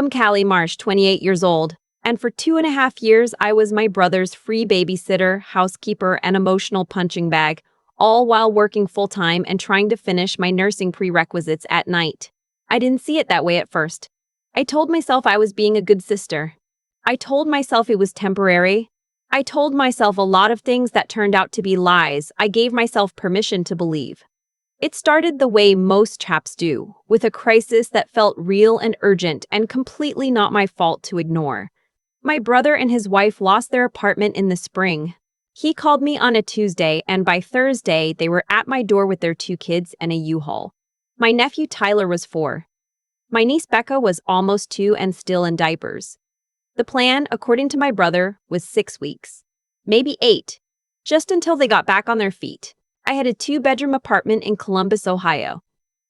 I'm Callie Marsh, 28 years old, and for 2.5 years I was my brother's free babysitter, housekeeper, and emotional punching bag, all while working full-time and trying to finish my nursing prerequisites at night. I didn't see it that way at first. I told myself I was being a good sister. I told myself it was temporary. I told myself a lot of things that turned out to be lies I gave myself permission to believe. It started the way most chaps do, with a crisis that felt real and urgent and completely not my fault to ignore. My brother and his wife lost their apartment in the spring. He called me on a Tuesday, and by Thursday, they were at my door with their 2 kids and a U-Haul. My nephew Tyler was 4. My niece Becca was almost 2 and still in diapers. The plan, according to my brother, was 6 weeks. Maybe 8, just until they got back on their feet. I had a 2-bedroom apartment in Columbus, Ohio.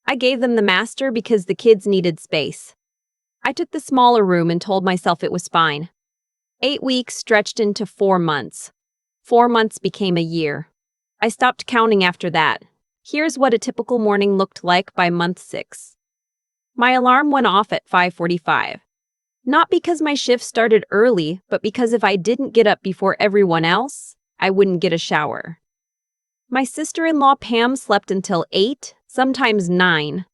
I gave them the master because the kids needed space. I took the smaller room and told myself it was fine. 8 weeks stretched into 4 months. 4 months became a year. I stopped counting after that. Here's what a typical morning looked like by month 6. My alarm went off at 5:45. Not because my shift started early, but because if I didn't get up before everyone else, I wouldn't get a shower. My sister-in-law Pam slept until 8, sometimes 9.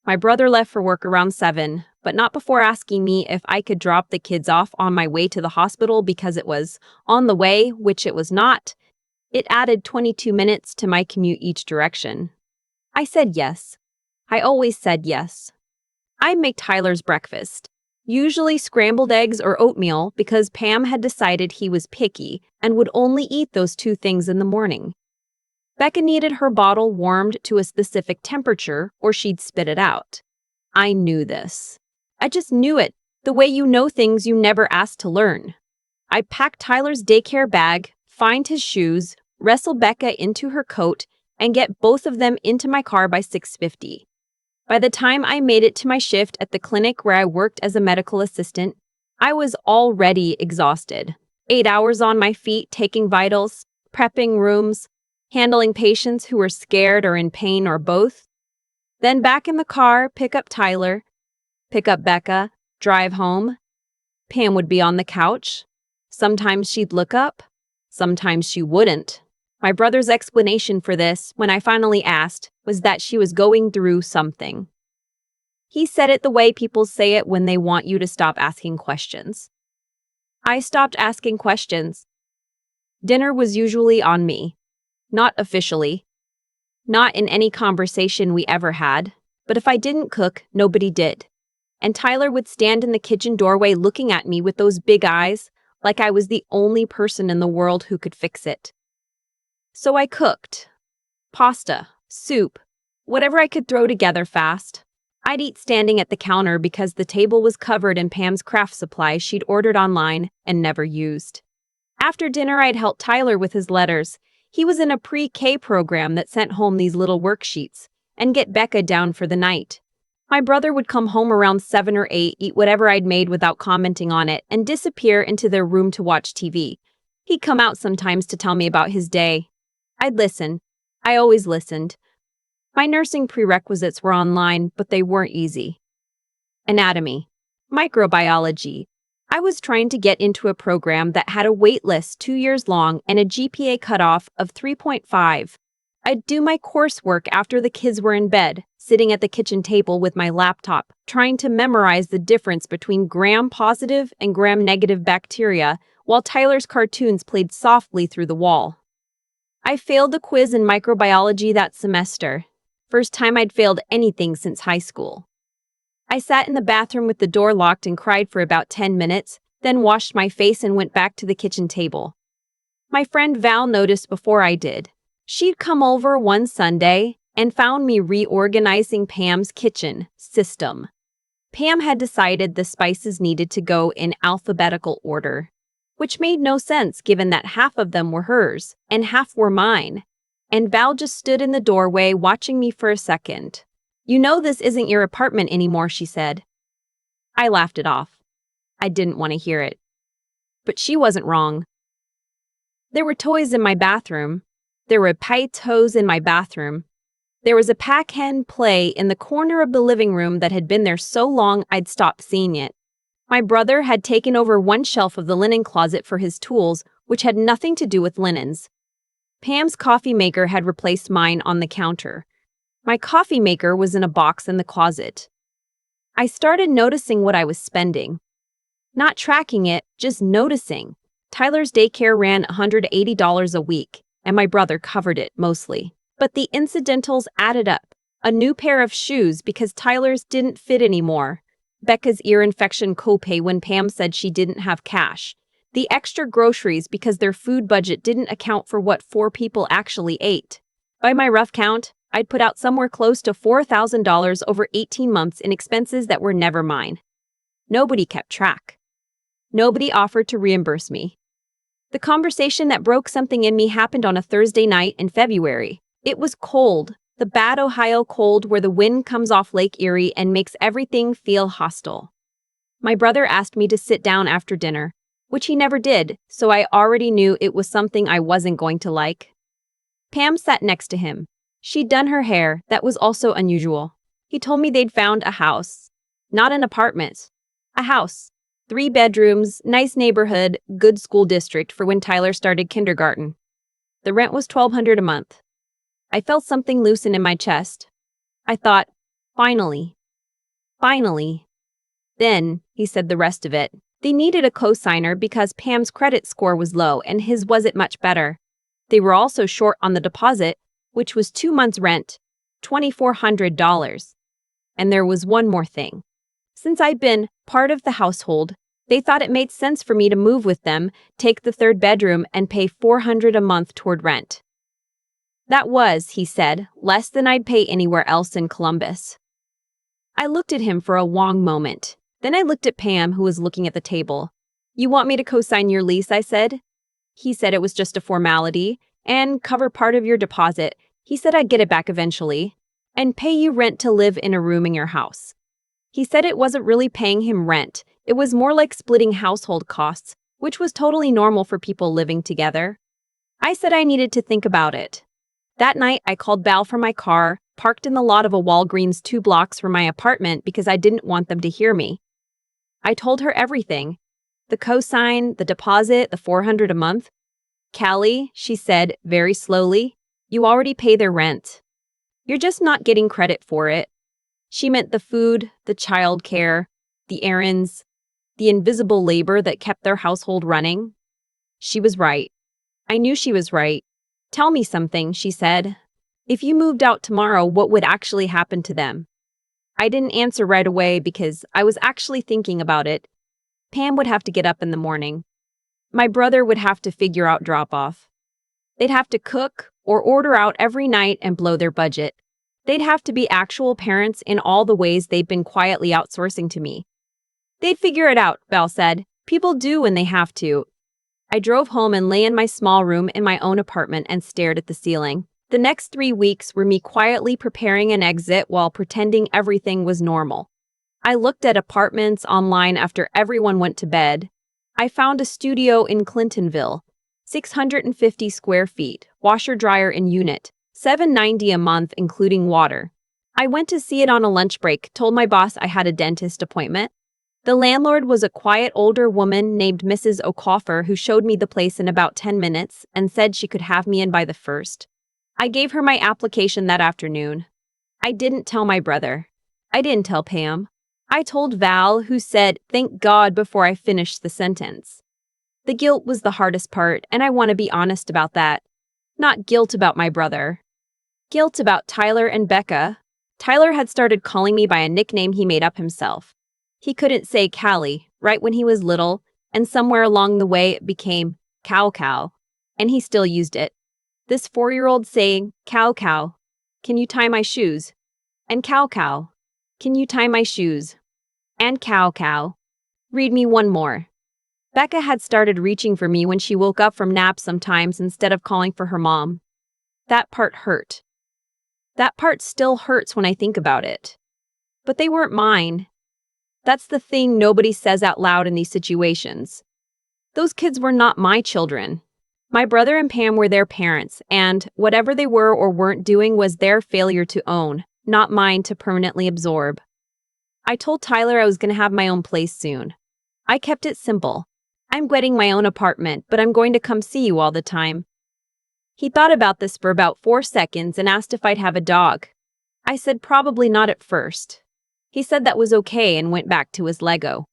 My brother left for work around 7, but not before asking me if I could drop the kids off on my way to the hospital because it was on the way, which it was not. It added 22 minutes to my commute each direction. I said yes. I always said yes. I'd make Tyler's breakfast, usually scrambled eggs or oatmeal because Pam had decided he was picky and would only eat those 2 things in the morning. Becca needed her bottle warmed to a specific temperature or she'd spit it out. I knew this. I just knew it, the way you know things you never asked to learn. I packed Tyler's daycare bag, find his shoes, wrestle Becca into her coat, and get both of them into my car by 6:50. By the time I made it to my shift at the clinic where I worked as a medical assistant, I was already exhausted. 8 hours on my feet taking vitals, prepping rooms, handling patients who were scared or in pain or both. Then back in the car, pick up Tyler, pick up Becca, drive home. Pam would be on the couch. Sometimes she'd look up, sometimes she wouldn't. My brother's explanation for this, when I finally asked, was that she was going through something. He said it the way people say it when they want you to stop asking questions. I stopped asking questions. Dinner was usually on me. Not officially. Not in any conversation we ever had. But if I didn't cook, nobody did. And Tyler would stand in the kitchen doorway looking at me with those big eyes, like I was the only person in the world who could fix it. So I cooked. Pasta, soup, whatever I could throw together fast. I'd eat standing at the counter because the table was covered in Pam's craft supplies she'd ordered online and never used. After dinner, I'd help Tyler with his letters. He was in a pre-K program that sent home these little worksheets, and get Becca down for the night. My brother would come home around 7 or 8, eat whatever I'd made without commenting on it, and disappear into their room to watch TV. He'd come out sometimes to tell me about his day. I'd listen. I always listened. My nursing prerequisites were online, but they weren't easy. Anatomy. Microbiology. I was trying to get into a program that had a wait list 2 years long and a GPA cutoff of 3.5. I'd do my coursework after the kids were in bed, sitting at the kitchen table with my laptop, trying to memorize the difference between gram-positive and gram-negative bacteria, while Tyler's cartoons played softly through the wall. I failed the quiz in microbiology that semester. First time I'd failed anything since high school. I sat in the bathroom with the door locked and cried for about 10 minutes, then washed my face and went back to the kitchen table. My friend Val noticed before I did. She'd come over one Sunday and found me reorganizing Pam's kitchen system. Pam had decided the spices needed to go in alphabetical order, which made no sense given that half of them were hers and half were mine. And Val just stood in the doorway watching me for a second. "You know this isn't your apartment anymore," she said. I laughed it off. I didn't want to hear it. But she wasn't wrong. There were toys in my bathroom. There were pie-toes in my bathroom. There was a pack-hen play in the corner of the living room that had been there so long I'd stopped seeing it. My brother had taken over one shelf of the linen closet for his tools, which had nothing to do with linens. Pam's coffee maker had replaced mine on the counter. My coffee maker was in a box in the closet. I started noticing what I was spending. Not tracking it, just noticing. Tyler's daycare ran $180 a week, and my brother covered it mostly. But the incidentals added up. A new pair of shoes because Tyler's didn't fit anymore. Becca's ear infection copay when Pam said she didn't have cash. The extra groceries because their food budget didn't account for what 4 people actually ate. By my rough count, I'd put out somewhere close to $4,000 over 18 months in expenses that were never mine. Nobody kept track. Nobody offered to reimburse me. The conversation that broke something in me happened on a Thursday night in February. It was cold, the bad Ohio cold where the wind comes off Lake Erie and makes everything feel hostile. My brother asked me to sit down after dinner, which he never did, so I already knew it was something I wasn't going to like. Pam sat next to him. She'd done her hair, that was also unusual. He told me they'd found a house. Not an apartment. A house. 3 bedrooms, nice neighborhood, good school district for when Tyler started kindergarten. The rent was $1,200 a month. I felt something loosen in my chest. I thought, finally. Finally. Then, he said the rest of it. They needed a cosigner because Pam's credit score was low and his wasn't much better. They were also short on the deposit, which was 2 months' rent, $2,400. And there was one more thing. Since I'd been part of the household, they thought it made sense for me to move with them, take the 3rd bedroom, and pay $400 a month toward rent. That was, he said, less than I'd pay anywhere else in Columbus. I looked at him for a long moment. Then I looked at Pam, who was looking at the table. You want me to co-sign your lease, I said. He said it was just a formality, and cover part of your deposit. He said I'd get it back eventually, and pay you rent to live in a room in your house. He said it wasn't really paying him rent. It was more like splitting household costs, which was totally normal for people living together. I said I needed to think about it. That night, I called Val from my car, parked in the lot of a Walgreens 2 blocks from my apartment because I didn't want them to hear me. I told her everything. The cosign, the deposit, the $400 a month. Callie, she said very slowly, you already pay their rent. You're just not getting credit for it. She meant the food, the childcare, the errands, the invisible labor that kept their household running. She was right. I knew she was right. Tell me something, she said. If you moved out tomorrow, what would actually happen to them? I didn't answer right away because I was actually thinking about it. Pam would have to get up in the morning. My brother would have to figure out drop-off. They'd have to cook or order out every night and blow their budget. They'd have to be actual parents in all the ways they've been quietly outsourcing to me. They'd figure it out, Val said. People do when they have to. I drove home and lay in my small room in my own apartment and stared at the ceiling. The next 3 weeks were me quietly preparing an exit while pretending everything was normal. I looked at apartments online after everyone went to bed. I found a studio in Clintonville, 650 square feet, washer-dryer in unit, $790 a month including water. I went to see it on a lunch break, told my boss I had a dentist appointment. The landlord was a quiet older woman named Mrs. O'Coffer who showed me the place in about 10 minutes and said she could have me in by the 1st. I gave her my application that afternoon. I didn't tell my brother. I didn't tell Pam. I told Val, who said, "Thank God," before I finished the sentence. The guilt was the hardest part, and I want to be honest about that. Not guilt about my brother. Guilt about Tyler and Becca. Tyler had started calling me by a nickname he made up himself. He couldn't say Callie right when he was little, and somewhere along the way it became cow cow, and he still used it. This 4-year-old saying, cow cow, can you tie my shoes? And cow cow, can you tie my shoes? And cow cow. Read me one more. Becca had started reaching for me when she woke up from naps sometimes instead of calling for her mom. That part hurt. That part still hurts when I think about it. But they weren't mine. That's the thing nobody says out loud in these situations. Those kids were not my children. My brother and Pam were their parents, and whatever they were or weren't doing was their failure to own, not mine to permanently absorb. I told Tyler I was going to have my own place soon. I kept it simple. I'm getting my own apartment, but I'm going to come see you all the time. He thought about this for about 4 seconds and asked if I'd have a dog. I said probably not at first. He said that was okay and went back to his Lego.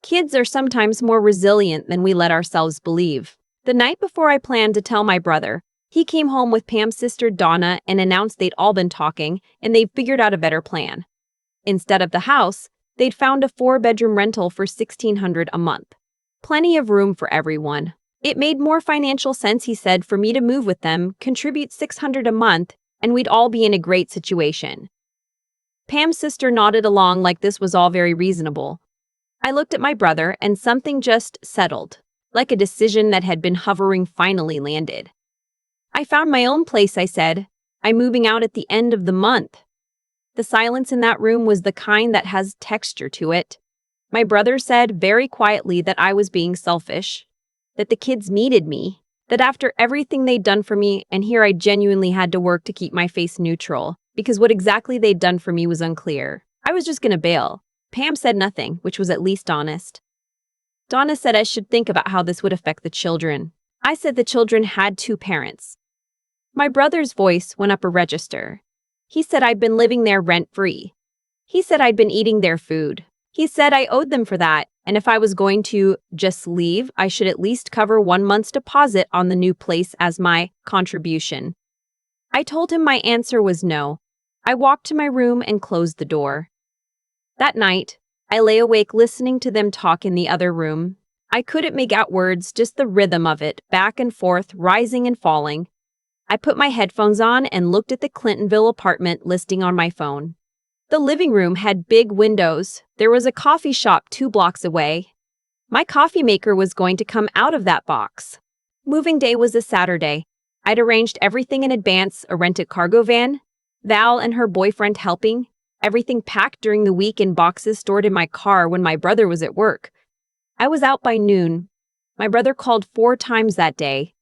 Kids are sometimes more resilient than we let ourselves believe. The night before I planned to tell my brother, he came home with Pam's sister Donna and announced they'd all been talking and they'd figured out a better plan. Instead of the house, they'd found a 4-bedroom rental for $1,600 a month. Plenty of room for everyone. It made more financial sense, he said, for me to move with them, contribute $600 a month, and we'd all be in a great situation. Pam's sister nodded along like this was all very reasonable. I looked at my brother and something just settled, like a decision that had been hovering finally landed. I found my own place, I said. I'm moving out at the end of the month. The silence in that room was the kind that has texture to it. My brother said very quietly that I was being selfish, that the kids needed me, that after everything they'd done for me, and here I genuinely had to work to keep my face neutral, because what exactly they'd done for me was unclear. I was just gonna bail. Pam said nothing, which was at least honest. Donna said I should think about how this would affect the children. I said the children had 2 parents. My brother's voice went up a register. He said I'd been living there rent-free. He said I'd been eating their food. He said I owed them for that, and if I was going to just leave, I should at least cover 1 month's deposit on the new place as my contribution. I told him my answer was no. I walked to my room and closed the door. That night, I lay awake listening to them talk in the other room. I couldn't make out words, just the rhythm of it, back and forth, rising and falling. I put my headphones on and looked at the Clintonville apartment listing on my phone. The living room had big windows. There was a coffee shop 2 blocks away. My coffee maker was going to come out of that box. Moving day was a Saturday. I'd arranged everything in advance, a rented cargo van, Val and her boyfriend helping, everything packed during the week in boxes stored in my car when my brother was at work. I was out by noon. My brother called 4 times that day.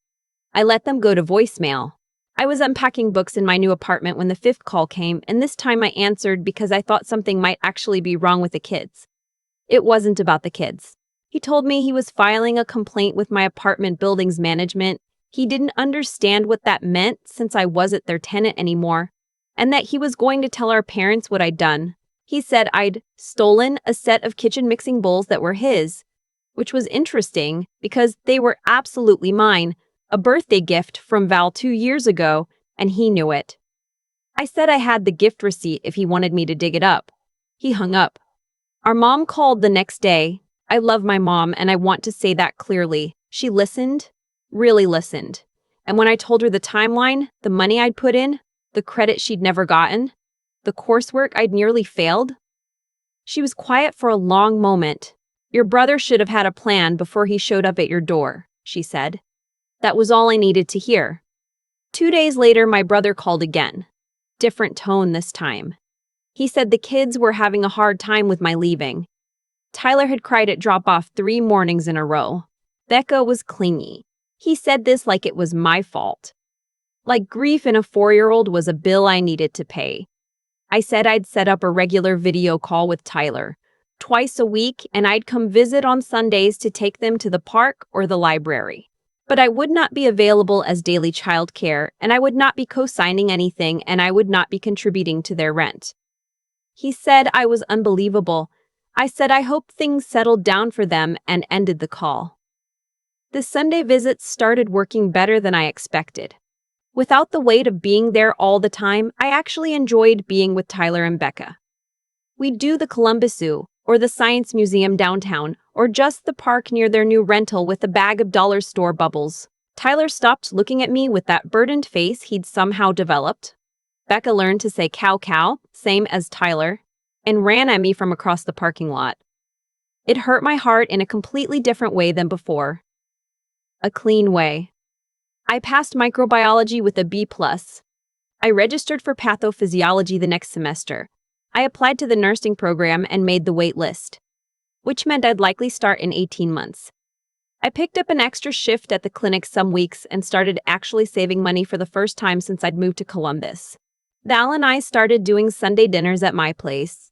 I let them go to voicemail. I was unpacking books in my new apartment when the 5th call came, and this time I answered because I thought something might actually be wrong with the kids. It wasn't about the kids. He told me he was filing a complaint with my apartment building's management. He didn't understand what that meant since I wasn't their tenant anymore, and that he was going to tell our parents what I'd done. He said I'd stolen a set of kitchen mixing bowls that were his, which was interesting because they were absolutely mine. A birthday gift from Val 2 years ago, and he knew it. I said I had the gift receipt if he wanted me to dig it up. He hung up. Our mom called the next day. I love my mom, and I want to say that clearly. She listened, really listened. And when I told her the timeline, the money I'd put in, the credit she'd never gotten, the coursework I'd nearly failed, she was quiet for a long moment. Your brother should have had a plan before he showed up at your door, she said. That was all I needed to hear. 2 days later, my brother called again. Different tone this time. He said the kids were having a hard time with my leaving. Tyler had cried at drop-off 3 mornings in a row. Becca was clingy. He said this like it was my fault. Like grief in a 4-year-old was a bill I needed to pay. I said I'd set up a regular video call with Tyler, twice a week, and I'd come visit on Sundays to take them to the park or the library. But I would not be available as daily childcare, and I would not be co-signing anything, and I would not be contributing to their rent. He said I was unbelievable. I said I hoped things settled down for them and ended the call. The Sunday visits started working better than I expected. Without the weight of being there all the time, I actually enjoyed being with Tyler and Becca. We'd do the Columbus Zoo, or the Science Museum downtown, or just the park near their new rental with a bag of dollar store bubbles. Tyler stopped looking at me with that burdened face he'd somehow developed. Becca learned to say cow cow, same as Tyler, and ran at me from across the parking lot. It hurt my heart in a completely different way than before. A clean way. I passed microbiology with a B+. I registered for pathophysiology the next semester. I applied to the nursing program and made the wait list, which meant I'd likely start in 18 months. I picked up an extra shift at the clinic some weeks and started actually saving money for the first time since I'd moved to Columbus. Val and I started doing Sunday dinners at my place.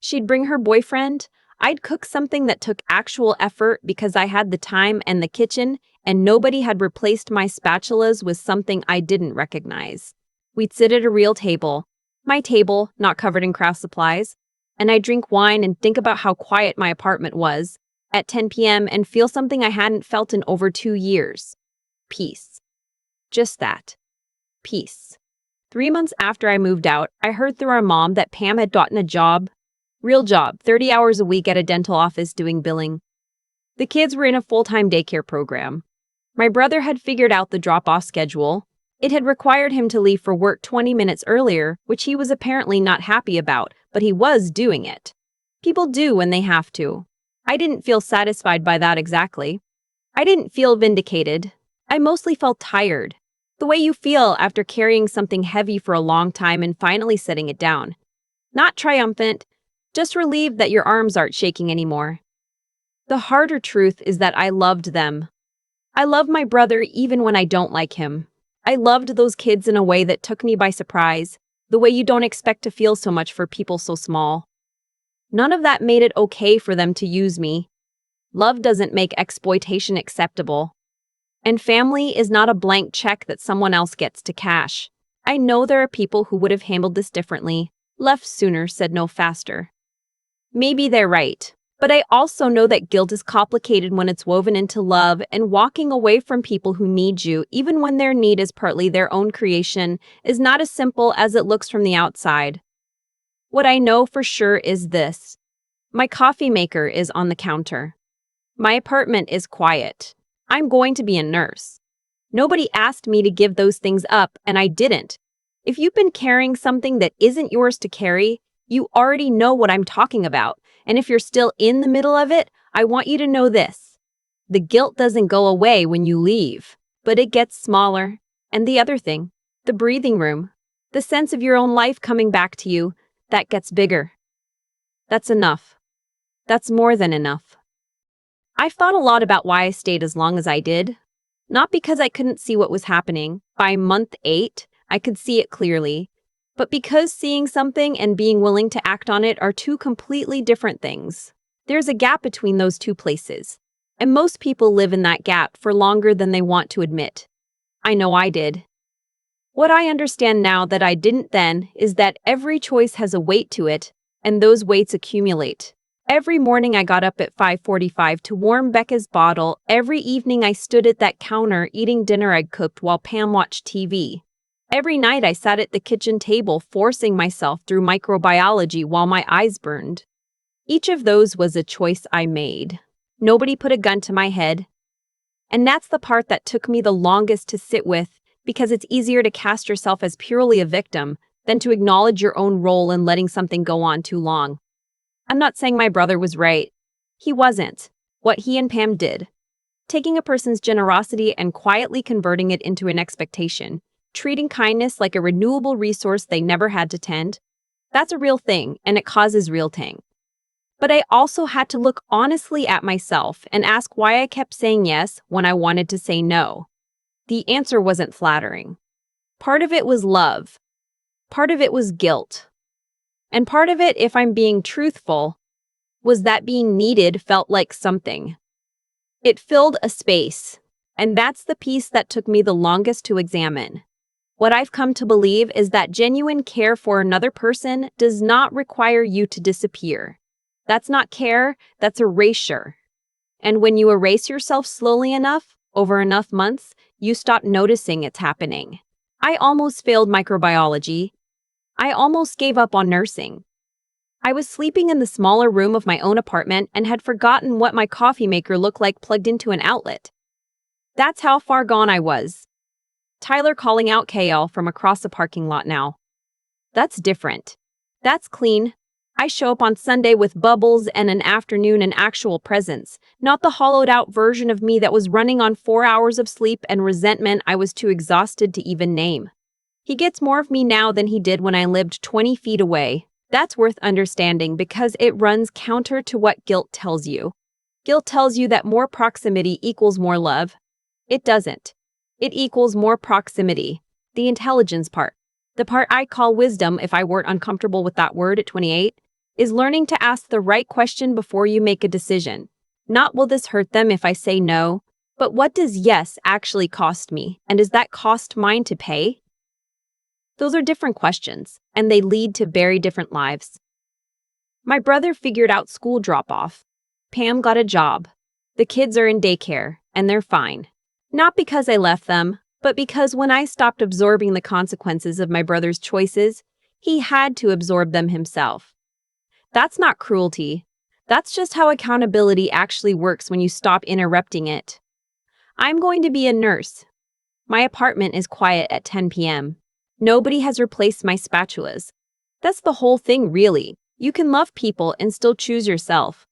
She'd bring her boyfriend, I'd cook something that took actual effort because I had the time and the kitchen, and nobody had replaced my spatulas with something I didn't recognize. We'd sit at a real table, my table, not covered in craft supplies, and I'd drink wine and think about how quiet my apartment was at 10 p.m. and feel something I hadn't felt in over 2 years. Peace. Just that. Peace. 3 months after I moved out, I heard through our mom that Pam had gotten a job. Real job, 30 hours a week at a dental office doing billing. The kids were in a full-time daycare program. My brother had figured out the drop-off schedule. It had required him to leave for work 20 minutes earlier, which he was apparently not happy about, but he was doing it. People do when they have to. I didn't feel satisfied by that exactly. I didn't feel vindicated. I mostly felt tired. The way you feel after carrying something heavy for a long time and finally setting it down. Not triumphant, just relieved that your arms aren't shaking anymore. The harder truth is that I loved them. I love my brother even when I don't like him. I loved those kids in a way that took me by surprise, the way you don't expect to feel so much for people so small. None of that made it okay for them to use me. Love doesn't make exploitation acceptable. And family is not a blank check that someone else gets to cash. I know there are people who would have handled this differently, left sooner, said no faster. Maybe they're right, but I also know that guilt is complicated when it's woven into love, and walking away from people who need you, even when their need is partly their own creation, is not as simple as it looks from the outside. What I know for sure is this. My coffee maker is on the counter. My apartment is quiet. I'm going to be a nurse. Nobody asked me to give those things up, and I didn't. If you've been carrying something that isn't yours to carry, you already know what I'm talking about. And if you're still in the middle of it, I want you to know this. The guilt doesn't go away when you leave, but it gets smaller. And the other thing, the breathing room, the sense of your own life coming back to you, that gets bigger. That's enough. That's more than enough. I've thought a lot about why I stayed as long as I did. Not because I couldn't see what was happening. By month 8, I could see it clearly. But because seeing something and being willing to act on it are two completely different things. There's a gap between those two places. And most people live in that gap for longer than they want to admit. I know I did. What I understand now that I didn't then is that every choice has a weight to it, and those weights accumulate. Every morning I got up at 5:45 to warm Becca's bottle. Every evening I stood at that counter eating dinner I'd cooked while Pam watched TV. Every night I sat at the kitchen table forcing myself through microbiology while my eyes burned. Each of those was a choice I made. Nobody put a gun to my head. And that's the part that took me the longest to sit with, because it's easier to cast yourself as purely a victim than to acknowledge your own role in letting something go on too long. I'm not saying my brother was right. He wasn't. What he and Pam did, taking a person's generosity and quietly converting it into an expectation, treating kindness like a renewable resource they never had to tend, that's a real thing, and it causes real tang. But I also had to look honestly at myself and ask why I kept saying yes when I wanted to say no. The answer wasn't flattering. Part of it was love. Part of it was guilt. And part of it, if I'm being truthful, was that being needed felt like something. It filled a space, and that's the piece that took me the longest to examine. What I've come to believe is that genuine care for another person does not require you to disappear. That's not care, that's erasure. And when you erase yourself slowly enough, over enough months, you stop noticing it's happening. I almost failed microbiology. I almost gave up on nursing. I was sleeping in the smaller room of my own apartment and had forgotten what my coffee maker looked like plugged into an outlet. That's how far gone I was. Tyler calling out Callie from across the parking lot now. That's different. That's clean. I show up on Sunday with bubbles and an afternoon and actual presence, not the hollowed-out version of me that was running on 4 hours of sleep and resentment I was too exhausted to even name. He gets more of me now than he did when I lived 20 feet away. That's worth understanding because it runs counter to what guilt tells you. Guilt tells you that more proximity equals more love. It doesn't. It equals more proximity, the intelligence part. The part I call wisdom if I weren't uncomfortable with that word at 28. is learning to ask the right question before you make a decision. Not will this hurt them if I say no, but what does yes actually cost me, and is that cost mine to pay? Those are different questions, and they lead to very different lives. My brother figured out school drop-off. Pam got a job. The kids are in daycare, and they're fine. Not because I left them, but because when I stopped absorbing the consequences of my brother's choices, he had to absorb them himself. That's not cruelty. That's just how accountability actually works when you stop interrupting it. I'm going to be a nurse. My apartment is quiet at 10 p.m. Nobody has replaced my spatulas. That's the whole thing, really. You can love people and still choose yourself.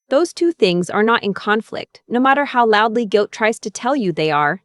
Those two things are not in conflict, no matter how loudly guilt tries to tell you they are.